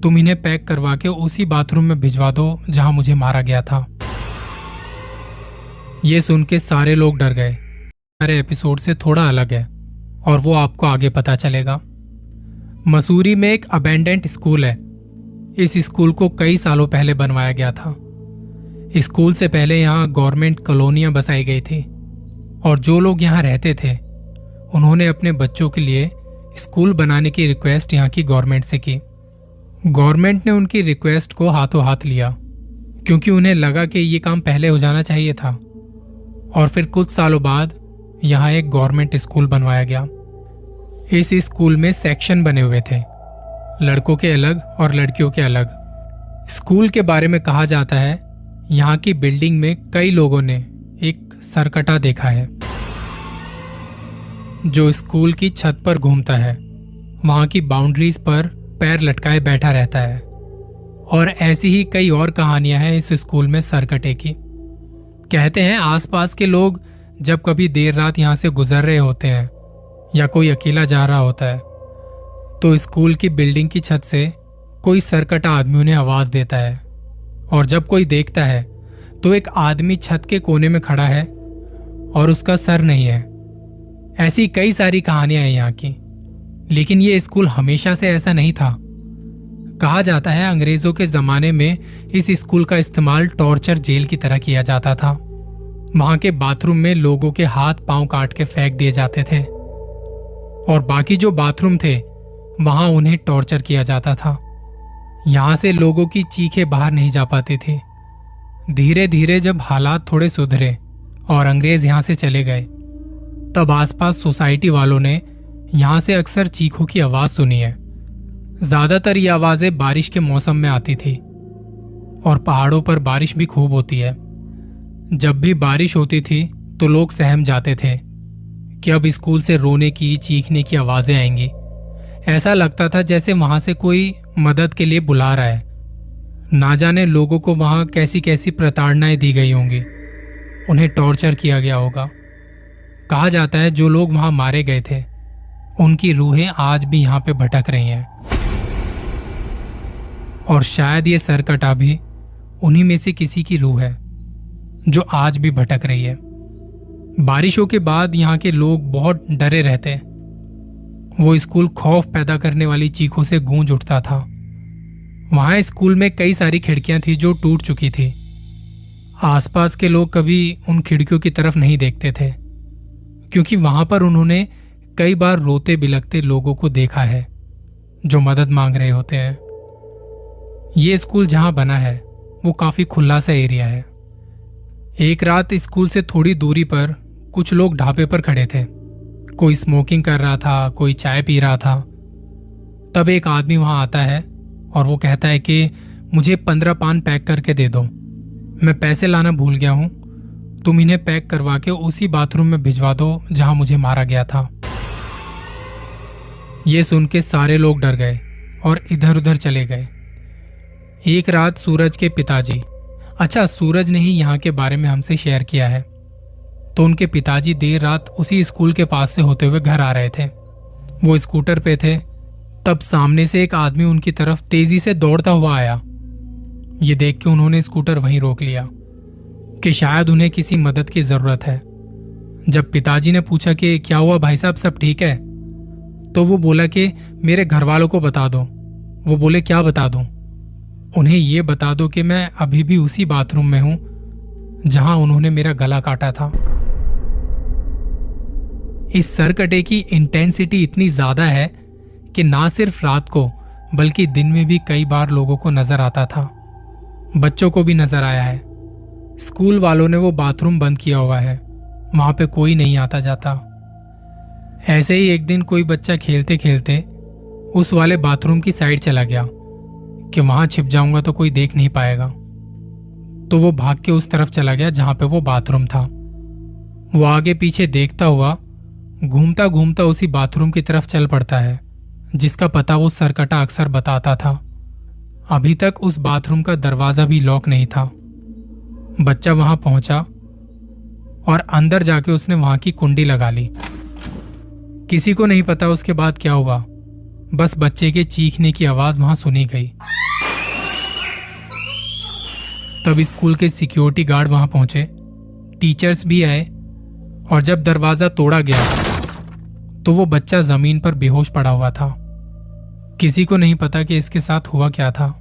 तुम इन्हें पैक करवा के उसी बाथरूम में भिजवा दो जहां मुझे मारा गया था। ये सुन के सारे लोग डर गए। सारे एपिसोड से थोड़ा अलग है और वो आपको आगे पता चलेगा। मसूरी में एक अबेंडेंट स्कूल है। इस स्कूल को कई सालों पहले बनवाया गया था। स्कूल से पहले यहाँ गवर्नमेंट कॉलोनियां बसाई गई थी और जो लोग यहाँ रहते थे उन्होंने अपने बच्चों के लिए स्कूल बनाने की रिक्वेस्ट यहाँ की गवर्नमेंट से की। गवर्नमेंट ने उनकी रिक्वेस्ट को हाथों हाथ लिया क्योंकि उन्हें लगा कि ये काम पहले हो जाना चाहिए था। और फिर कुछ सालों बाद यहाँ एक गवर्नमेंट स्कूल बनवाया गया। इस स्कूल में सेक्शन बने हुए थे, लड़कों के अलग और लड़कियों के अलग। स्कूल के बारे में कहा जाता है यहाँ की बिल्डिंग में कई लोगों ने एक सरकटा देखा है जो स्कूल की छत पर घूमता है। वहां की बाउंड्रीज पर पैर लटकाए बैठा रहता है। और ऐसी ही कई और कहानियां हैं इस स्कूल में सरकटे की। कहते हैं आसपास के लोग जब कभी देर रात यहां से गुजर रहे होते हैं या कोई अकेला जा रहा होता है तो स्कूल की बिल्डिंग की छत से कोई सरकटा आदमी उन्हें आवाज देता है। और जब कोई देखता है तो एक आदमी छत के कोने में खड़ा है और उसका सर नहीं है। ऐसी कई सारी कहानियां हैं यहाँ की। लेकिन ये स्कूल हमेशा से ऐसा नहीं था। कहा जाता है अंग्रेजों के जमाने में इस स्कूल का इस्तेमाल टॉर्चर जेल की तरह किया जाता था। वहां के बाथरूम में लोगों के हाथ पांव काट के फेंक दिए जाते थे और बाकी जो बाथरूम थे वहां उन्हें टॉर्चर किया जाता था। यहां से लोगों की चीखें बाहर नहीं जा पाती थी। धीरे धीरे जब हालात थोड़े सुधरे और अंग्रेज यहां से चले गए तब आसपास सोसाइटी वालों ने यहां से अक्सर चीखों की आवाज सुनी है। ज्यादातर ये आवाजें बारिश के मौसम में आती थी और पहाड़ों पर बारिश भी खूब होती है। जब भी बारिश होती थी तो लोग सहम जाते थे कि अब स्कूल से रोने की चीखने की आवाजें आएंगी। ऐसा लगता था जैसे वहां से कोई मदद के लिए बुला रहा है। ना जाने लोगों को वहां कैसी कैसी प्रताड़नाएं दी गई होंगी, उन्हें टॉर्चर किया गया होगा। कहा जाता है जो लोग वहां मारे गए थे उनकी रूहें आज भी यहां पे भटक रही हैं। और शायद ये सरकटा भी उन्हीं में से किसी की रूह है जो आज भी भटक रही है। बारिशों के बाद यहाँ के लोग बहुत डरे रहते। वो स्कूल खौफ पैदा करने वाली चीखों से गूंज उठता था। वहां स्कूल में कई सारी खिड़कियां थी जो टूट चुकी थी। आसपास के लोग कभी उन खिड़कियों की तरफ नहीं देखते थे क्योंकि वहां पर उन्होंने कई बार रोते बिलखते लोगों को देखा है जो मदद मांग रहे होते हैं। ये स्कूल जहां बना है वो काफी खुला सा एरिया है। एक रात स्कूल से थोड़ी दूरी पर कुछ लोग ढाबे पर खड़े थे। कोई स्मोकिंग कर रहा था, कोई चाय पी रहा था। तब एक आदमी वहां आता है और वो कहता है कि मुझे 15 पान पैक करके दे दो, मैं पैसे लाना भूल गया हूं। तुम इन्हें पैक करवा के उसी बाथरूम में भिजवा दो जहां मुझे मारा गया था। ये सुन के सारे लोग डर गए और इधर उधर चले गए। एक रात सूरज के पिताजी, सूरज ने ही यहाँ के बारे में हमसे शेयर किया है, तो उनके पिताजी देर रात उसी स्कूल के पास से होते हुए घर आ रहे थे। वो स्कूटर पे थे, तब सामने से एक आदमी उनकी तरफ तेजी से दौड़ता हुआ आया। ये देख के उन्होंने स्कूटर वहीं रोक लिया कि शायद उन्हें किसी मदद की जरूरत है। जब पिताजी ने पूछा कि क्या हुआ भाई साहब, सब ठीक है, तो वो बोला कि मेरे घर वालों को बता दो। वो बोले क्या बता दूं? उन्हें ये बता दो कि मैं अभी भी उसी बाथरूम में हूं जहां उन्होंने मेरा गला काटा था। इस सरकटे की इंटेंसिटी इतनी ज्यादा है कि ना सिर्फ रात को बल्कि दिन में भी कई बार लोगों को नजर आता था। बच्चों को भी नजर आया है। स्कूल वालों ने वो बाथरूम बंद किया हुआ है, वहां पे कोई नहीं आता जाता। ऐसे ही एक दिन कोई बच्चा खेलते खेलते उस वाले बाथरूम की साइड चला गया कि वहां छिप जाऊंगा तो कोई देख नहीं पाएगा। तो वो भाग के उस तरफ चला गया जहां पे वो बाथरूम था। वो आगे पीछे देखता हुआ घूमता घूमता उसी बाथरूम की तरफ चल पड़ता है जिसका पता वो सरकटा अक्सर बताता था। अभी तक उस बाथरूम का दरवाजा भी लॉक नहीं था। बच्चा वहां पहुंचा और अंदर जाके उसने वहां की कुंडी लगा ली। किसी को नहीं पता उसके बाद क्या हुआ, बस बच्चे के चीखने की आवाज वहां सुनी गई। तब स्कूल के सिक्योरिटी गार्ड वहां पहुंचे, टीचर्स भी आए, और जब दरवाजा तोड़ा गया तो वो बच्चा जमीन पर बेहोश पड़ा हुआ था। किसी को नहीं पता कि इसके साथ हुआ क्या था।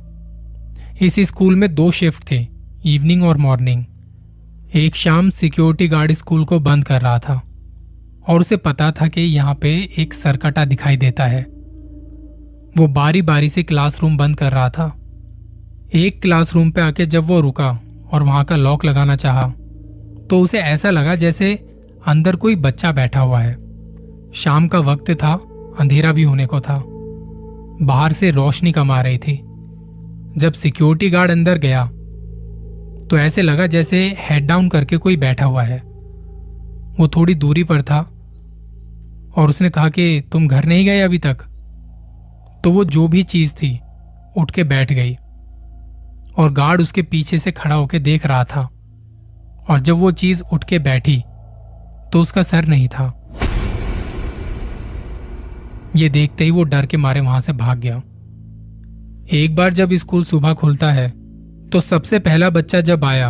इस स्कूल में 2 शिफ्ट थे, इवनिंग और मॉर्निंग। एक शाम सिक्योरिटी गार्ड स्कूल को बंद कर रहा था और उसे पता था कि यहाँ पे एक सरकटा दिखाई देता है। वो बारी बारी से क्लासरूम बंद कर रहा था। एक क्लासरूम पे आके जब वो रुका और वहां का लॉक लगाना चाहा तो उसे ऐसा लगा जैसे अंदर कोई बच्चा बैठा हुआ है। शाम का वक्त था, अंधेरा भी होने को था, बाहर से रोशनी कम आ रही थी। जब सिक्योरिटी गार्ड अंदर गया तो ऐसे लगा जैसे हेड डाउन करके कोई बैठा हुआ है। वो थोड़ी दूरी पर था और उसने कहा कि तुम घर नहीं गए अभी तक? तो वो जो भी चीज थी उठ के बैठ गई और गार्ड उसके पीछे से खड़ा होकर देख रहा था। और जब वो चीज उठ के बैठी तो उसका सर नहीं था। ये देखते ही वो डर के मारे वहां से भाग गया। एक बार जब स्कूल सुबह खुलता है तो सबसे पहला बच्चा जब आया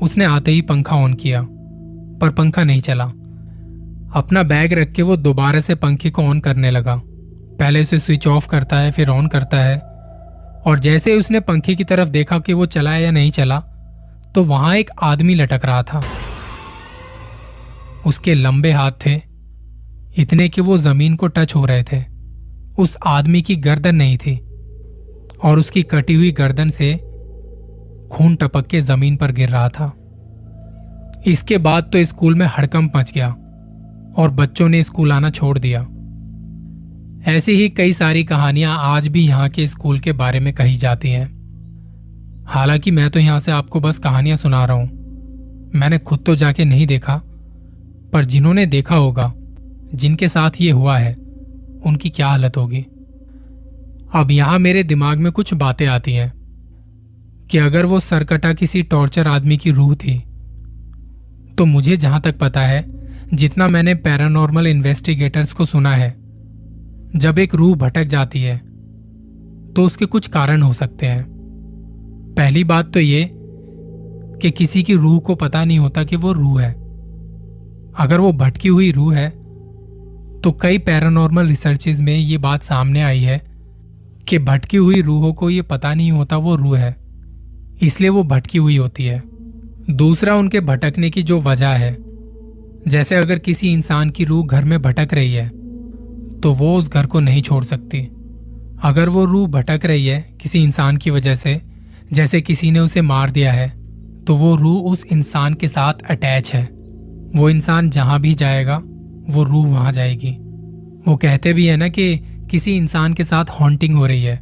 उसने आते ही पंखा ऑन किया, पर पंखा नहीं चला। अपना बैग रख के वो दोबारा से पंखे को ऑन करने लगा। पहले उसे स्विच ऑफ करता है, फिर ऑन करता है, और जैसे ही उसने पंखे की तरफ देखा कि वो चला या नहीं चला तो वहां एक आदमी लटक रहा था। उसके लंबे हाथ थे, इतने कि वो जमीन को टच हो रहे थे। उस आदमी की गर्दन नहीं थी और उसकी कटी हुई गर्दन से खून टपक के जमीन पर गिर रहा था। इसके बाद तो स्कूल में हड़कंप मच गया और बच्चों ने स्कूल आना छोड़ दिया। ऐसी ही कई सारी कहानियां आज भी यहाँ के स्कूल के बारे में कही जाती हैं। हालांकि मैं तो यहां से आपको बस कहानियां सुना रहा हूं। मैंने खुद तो जाके नहीं देखा, पर जिन्होंने देखा होगा, जिनके साथ ये हुआ है, उनकी क्या हालत होगी। अब यहां मेरे दिमाग में कुछ बातें आती हैं कि अगर वो सरकटा किसी टॉर्चर आदमी की रूह थी तो मुझे जहां तक पता है, जितना मैंने पैरानॉर्मल इन्वेस्टिगेटर्स को सुना है, जब एक रूह भटक जाती है तो उसके कुछ कारण हो सकते हैं। पहली बात तो ये कि किसी की रूह को पता नहीं होता कि वो रूह है। अगर वो भटकी हुई रूह है तो कई पैरानॉर्मल रिसर्चेज में ये बात सामने आई है कि भटकी हुई रूहों को ये पता नहीं होता वो रूह है, इसलिए वो भटकी हुई होती है। दूसरा, उनके भटकने की जो वजह है, जैसे अगर किसी इंसान की रूह घर में भटक रही है तो वो उस घर को नहीं छोड़ सकती। अगर वो रूह भटक रही है किसी इंसान की वजह से, जैसे किसी ने उसे मार दिया है, तो वो रूह उस इंसान के साथ अटैच है। वो इंसान जहां भी जाएगा वो रूह वहां जाएगी। वो कहते भी है ना कि किसी इंसान के साथ हॉन्टिंग हो रही है,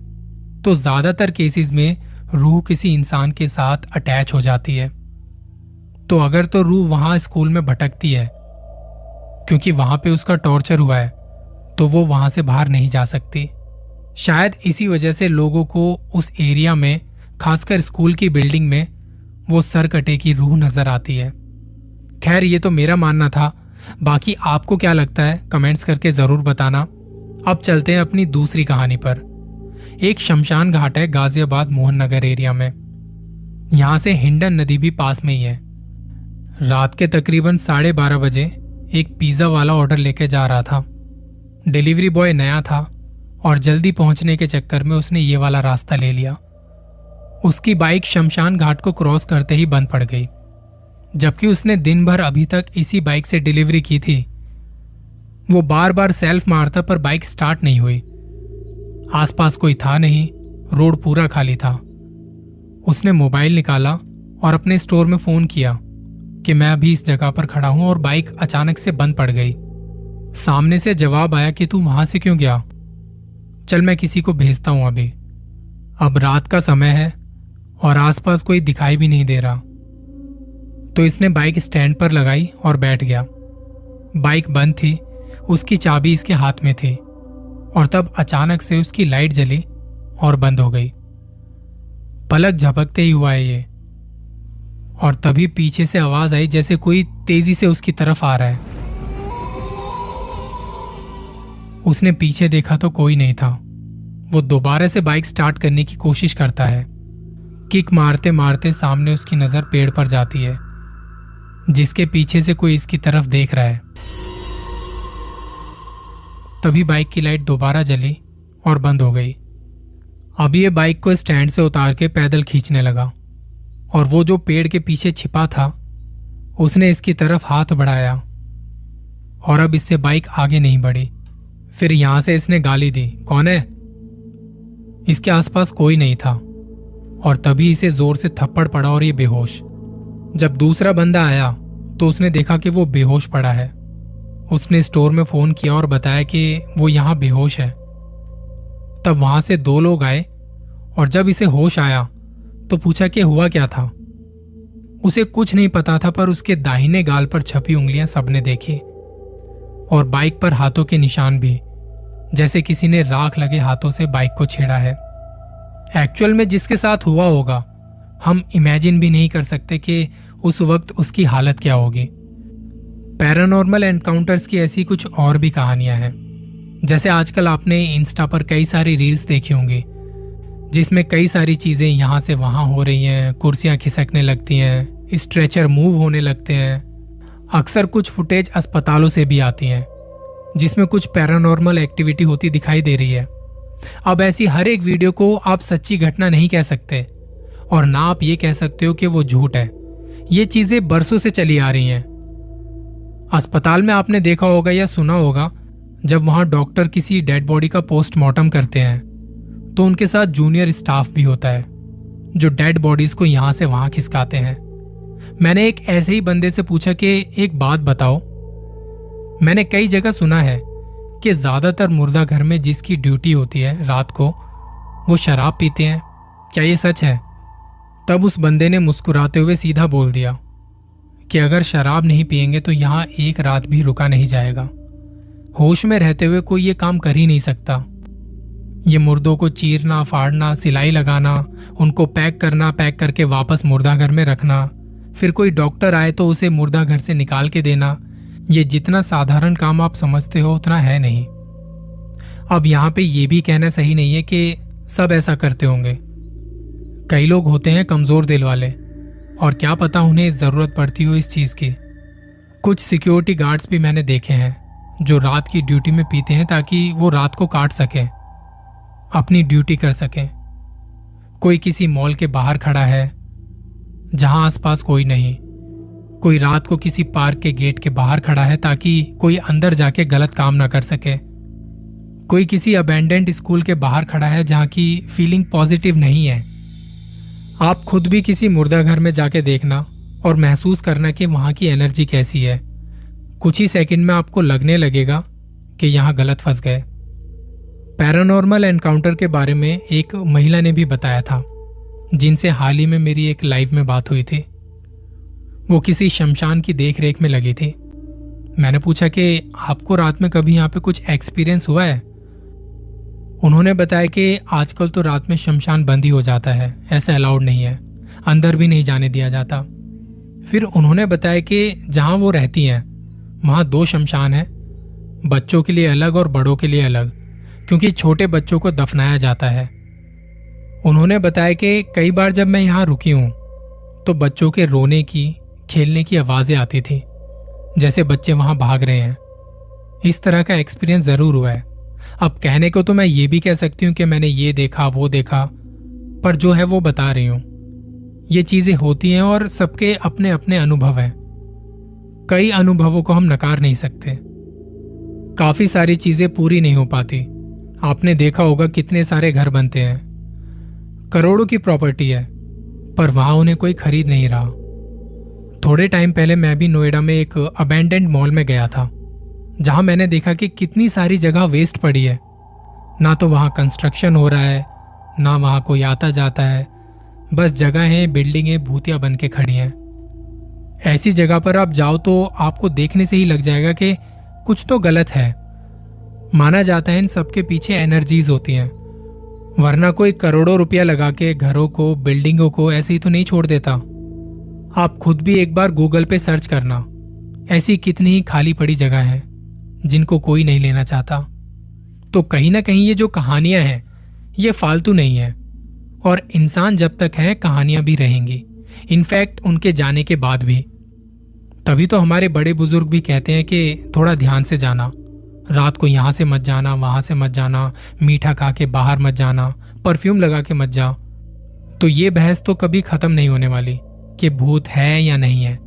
तो ज्यादातर केसेस में रूह किसी इंसान के साथ अटैच हो जाती है। तो अगर तो रूह वहां स्कूल में भटकती है क्योंकि वहां पे उसका टॉर्चर हुआ है, तो वो वहां से बाहर नहीं जा सकती। शायद इसी वजह से लोगों को उस एरिया में, खासकर स्कूल की बिल्डिंग में, वो सरकटे की रूह नजर आती है। खैर, ये तो मेरा मानना था, बाकी आपको क्या लगता है कमेंट्स करके जरूर बताना। अब चलते हैं अपनी दूसरी कहानी पर। एक शमशान घाट है गाजियाबाद मोहन नगर एरिया में। यहां से हिंडन नदी भी पास में ही है। रात के तकरीबन 12:30 बजे एक पिज्जा वाला ऑर्डर लेके जा रहा था। डिलीवरी बॉय नया था और जल्दी पहुंचने के चक्कर में उसने ये वाला रास्ता ले लिया। उसकी बाइक शमशान घाट को क्रॉस करते ही बंद पड़ गई, जबकि उसने दिन भर अभी तक इसी बाइक से डिलीवरी की थी। वो बार बार सेल्फ मारता पर बाइक स्टार्ट नहीं हुई। आसपास कोई था नहीं, रोड पूरा खाली था। उसने मोबाइल निकाला और अपने स्टोर में फोन किया कि मैं अभी इस जगह पर खड़ा हूं और बाइक अचानक से बंद पड़ गई। सामने से जवाब आया कि तू वहां से क्यों गया? चल मैं किसी को भेजता हूं अभी। अब रात का समय है और आसपास कोई दिखाई भी नहीं दे रहा, तो इसने बाइक स्टैंड पर लगाई और बैठ गया। बाइक बंद थी, उसकी चाबी इसके हाथ में थी, और तब अचानक से उसकी लाइट जली और बंद हो गई। पलक झपकते ही हुआ है ये, और तभी पीछे से आवाज आई जैसे कोई तेजी से उसकी तरफ आ रहा है। उसने पीछे देखा तो कोई नहीं था। वो दोबारा से बाइक स्टार्ट करने की कोशिश करता है। किक मारते मारते सामने उसकी नजर पेड़ पर जाती है, जिसके पीछे से कोई इसकी तरफ देख रहा है। तभी बाइक की लाइट दोबारा जली और बंद हो गई। अब ये बाइक को स्टैंड से उतार के पैदल खींचने लगा और वो जो पेड़ के पीछे छिपा था उसने इसकी तरफ हाथ बढ़ाया और अब इससे बाइक आगे नहीं बढ़ी। फिर यहां से इसने गाली दी, कौन है? इसके आसपास कोई नहीं था और तभी इसे जोर से थप्पड़ पड़ा और ये बेहोश। जब दूसरा बंदा आया तो उसने देखा कि वो बेहोश पड़ा है। उसने स्टोर में फोन किया और बताया कि वो यहां बेहोश है। तब वहां से 2 लोग आए और जब इसे होश आया तो पूछा कि हुआ क्या था। उसे कुछ नहीं पता था, पर उसके दाहिने गाल पर छपी उंगलियां सबने देखी और बाइक पर हाथों के निशान भी, जैसे किसी ने राख लगे हाथों से बाइक को छेड़ा है। एक्चुअल में जिसके साथ हुआ होगा हम इमेजिन भी नहीं कर सकते कि उस वक्त उसकी हालत क्या होगी। पैरानॉर्मल एनकाउंटर्स की ऐसी कुछ और भी कहानियां हैं। जैसे आजकल आपने इंस्टा पर कई सारी रील्स देखी होंगी जिसमें कई सारी चीजें यहां से वहां हो रही हैं, कुर्सियां खिसकने लगती हैं, स्ट्रेचर मूव होने लगते हैं। अक्सर कुछ फुटेज अस्पतालों से भी आती हैं जिसमें कुछ पैरानॉर्मल एक्टिविटी होती दिखाई दे रही है। अब ऐसी हर एक वीडियो को आप सच्ची घटना नहीं कह सकते और ना आप ये कह सकते हो कि वो झूठ है। ये चीजें बरसों से चली आ रही हैं। अस्पताल में आपने देखा होगा या सुना होगा, जब वहां डॉक्टर किसी डेड बॉडी का पोस्टमार्टम करते हैं तो उनके साथ जूनियर स्टाफ भी होता है जो डेड बॉडीज को यहां से वहां खिसकाते हैं। मैंने एक ऐसे ही बंदे से पूछा कि एक बात बताओ, मैंने कई जगह सुना है कि ज्यादातर मुर्दा घर में जिसकी ड्यूटी होती है रात को वो शराब पीते हैं, क्या ये सच है? तब उस बंदे ने मुस्कुराते हुए सीधा बोल दिया कि अगर शराब नहीं पिएंगे तो यहां एक रात भी रुका नहीं जाएगा। होश में रहते हुए कोई ये काम कर ही नहीं सकता। ये मुर्दों को चीरना, फाड़ना, सिलाई लगाना, उनको पैक करना, पैक करके वापस मुर्दा घर में रखना, फिर कोई डॉक्टर आए तो उसे मुर्दा घर से निकाल के देना, ये जितना साधारण काम आप समझते हो उतना है नहीं। अब यहाँ पे ये भी कहना सही नहीं है कि सब ऐसा करते होंगे। कई लोग होते हैं कमजोर दिल वाले और क्या पता उन्हें जरूरत पड़ती हो इस चीज की। कुछ सिक्योरिटी गार्ड्स भी मैंने देखे हैं जो रात की ड्यूटी में पीते हैं ताकि वो रात को काट सके, अपनी ड्यूटी कर सके। कोई किसी मॉल के बाहर खड़ा है जहां आसपास कोई नहीं, कोई रात को किसी पार्क के गेट के बाहर खड़ा है ताकि कोई अंदर जाके गलत काम ना कर सके। कोई किसी अबैंडेंड स्कूल के बाहर खड़ा है जहां की फीलिंग पॉजिटिव नहीं है। आप खुद भी किसी मुर्दा घर में जाके देखना और महसूस करना कि वहां की एनर्जी कैसी है। कुछ ही सेकंड में आपको लगने लगेगा कि यहां गलत फंस गए। पैरानॉर्मल एनकाउंटर के बारे में एक महिला ने भी बताया था जिनसे हाल ही में मेरी एक लाइव में बात हुई थी। वो किसी शमशान की देखरेख में लगी थी। मैंने पूछा कि आपको रात में कभी यहाँ पे कुछ एक्सपीरियंस हुआ है? उन्होंने बताया कि आजकल तो रात में शमशान बंद ही हो जाता है, ऐसा अलाउड नहीं है, अंदर भी नहीं जाने दिया जाता। फिर उन्होंने बताया कि जहां वो रहती हैं वहां 2 शमशान है, बच्चों के लिए अलग और बड़ों के लिए अलग, क्योंकि छोटे बच्चों को दफनाया जाता है। उन्होंने बताया कि कई बार जब मैं यहाँ रुकी हूं तो बच्चों के रोने की, खेलने की आवाजें आती थी, जैसे बच्चे वहां भाग रहे हैं। इस तरह का एक्सपीरियंस जरूर हुआ है। अब कहने को तो मैं ये भी कह सकती हूँ कि मैंने ये देखा वो देखा, पर जो है वो बता रही हूँ। ये चीजें होती हैं और सबके अपने अपने अनुभव हैं। कई अनुभवों को हम नकार नहीं सकते। काफी सारी चीजें पूरी नहीं हो पाती। आपने देखा होगा कितने सारे घर बनते हैं, करोड़ों की प्रॉपर्टी है, पर वहां उन्हें कोई खरीद नहीं रहा। थोड़े टाइम पहले मैं भी नोएडा में एक अबैंडेंड मॉल में गया था जहां मैंने देखा कि कितनी सारी जगह वेस्ट पड़ी है। ना तो वहां कंस्ट्रक्शन हो रहा है, ना वहां कोई आता जाता है, बस जगहें, बिल्डिंगें भूतिया बन के खड़ी हैं। ऐसी जगह पर आप जाओ तो आपको देखने से ही लग जाएगा कि कुछ तो गलत है। माना जाता है इन सबके पीछे एनर्जीज होती हैं, वरना कोई करोड़ों रुपया लगा के घरों को, बिल्डिंगों को ऐसे ही तो नहीं छोड़ देता। आप खुद भी एक बार गूगल पे सर्च करना, ऐसी कितनी ही खाली पड़ी जगह है जिनको कोई नहीं लेना चाहता। तो कहीं ना कहीं ये जो कहानियां हैं ये फालतू नहीं है। और इंसान जब तक है कहानियां भी रहेंगी, इनफैक्ट उनके जाने के बाद भी। तभी तो हमारे बड़े बुजुर्ग भी कहते हैं कि थोड़ा ध्यान से जाना, रात को यहां से मत जाना, वहां से मत जाना, मीठा खा के बाहर मत जाना, परफ्यूम लगा के मत जाओ। तो ये बहस तो कभी खत्म नहीं होने वाली कि भूत है या नहीं है।